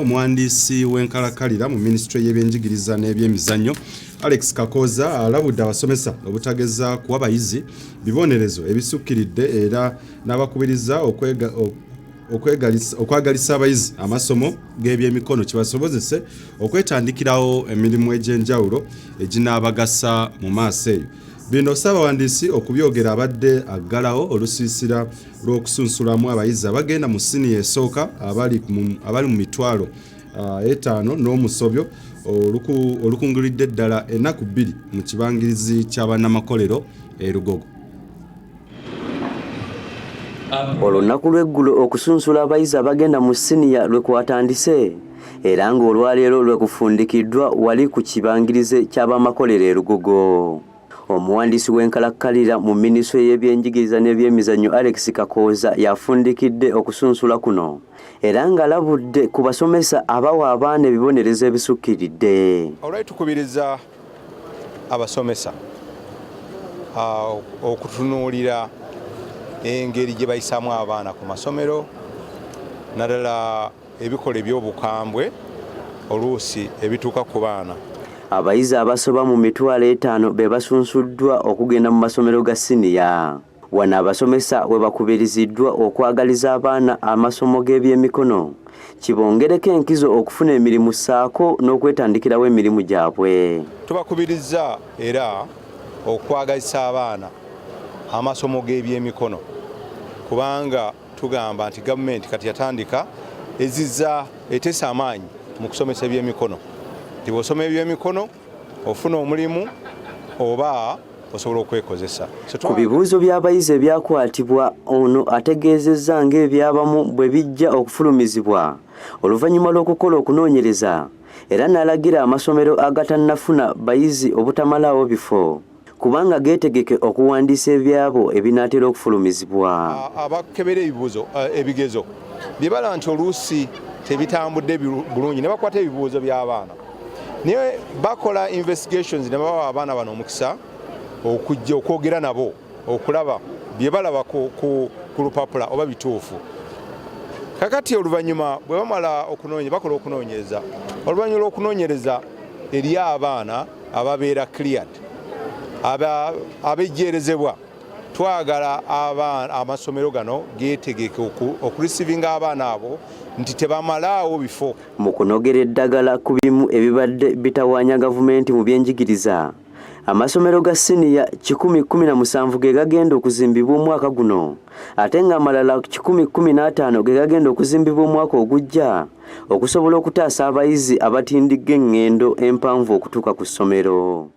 Omuwandiisi w'enkalakalira mu Ministry y'ebyenjigiriza n'ebyemizannyo Alex Kakooza alabudde Abasomesa Obutageza Kuwa Bayiizi Bibonerezo ebisukkiridde era n'abakubiriza okwegalisa abayizi amasomo g'ebyemikono kibasobozese okwetandikirawo emirimu egy'enjawulo eginaabagasa mu maaso eyo. Bino Ssaabawandiisi okubyogera abadde aggalawo olusiisira lw'okusunsulamu abayizi abagenda mu siniya esooka abali mu mitwalo 5 n'omusobyo olukungulidde eddala ennaku 2 mu kibangirizi ky'abannamakolero e Lugogo. Olunaku lw'eggulo okusunsula abayizi abagenda mu siniya lwe kwatandise era ng'olwaleero lwe kufundikiddwa wali ku kibangirize ky'abamakolero e Lugogo. Omuwandiisi w'enkalakalira mu Ministry y'ebyenjigiriza n'ebyemizannyo Alex Kakooza yafundikidde okusunsula kuno era ng'alabudde ku basomesa abawa abaana ebibonerezo ebisukkiridde. Olwali tukubiriza abasomesa okutunuulira engeri gye bayisaamu abaana ku masomero naddala ebikola eby'obukambwe oluusi ebituuka ku baana. Abayizi abasoba mu mitwalo 5 be basunsuddwa okugenda mu masomero ga siniya. Wano abasomesa we bakubiriziddwa okwagaliza abaana amasomo g'ebyemikono kibongereko enkizo okufuna emirimu ssaako n'okwetandikirawo emirimu gyabwe. Tubakubiriza era okwagaliza abaana amasomo g'ebyemikono kubanga tugamba nti gavumenti kati yatandika ezizza eteesa amaanyi mu kusomesa ebyemikono. Tibosoma ebyemikono ofuna omulimu oba osobola okwekozesa. Ku bibuuzo by'abayizi ebyakwatibwa ono ategeezezza ng'ebyabamu bwe bijja okufulumizibwa oluvannyuma lw'okukola okunoonyereza era n'alagira amasomero agatannafuna bayizi obutamalaawo bifo kubanga geetegeke okuwandiisa ebyabo ebinaatera okufulumizibwa. Abakebera ebigezo bye bala nti oluusi tebitambudde bulungi ne bakwata ebibuuzo by'abaana. Niye bakola investigations ne bawa abaana bano omukisa okujja okwogera nabo okulaba bye balaba ku lupapula oba bituufu. Kakati oluvannyuma bwe bamala bakola okunoonyereza. Oluvannyuma lw'okunoonyereza eri abaana ababeera cleared abejjeerezebwa twagala amasomero gano geetegeke okurisivinga abaana abo nti tebamalaawo bifo. Mu kunogera eddagala ku bimu ebibadde bitawaanya gavumenti mu byenjigiriza amasomero ga siniya 117 ge gagenda okuzimbibwa omwaka guno ate ng'amalala 115 ge gagenda okuzimbibwa omwaka ogujja okusobola okutaasa abayizi abatindigga engendo empanvu okutuuka ku ssomero.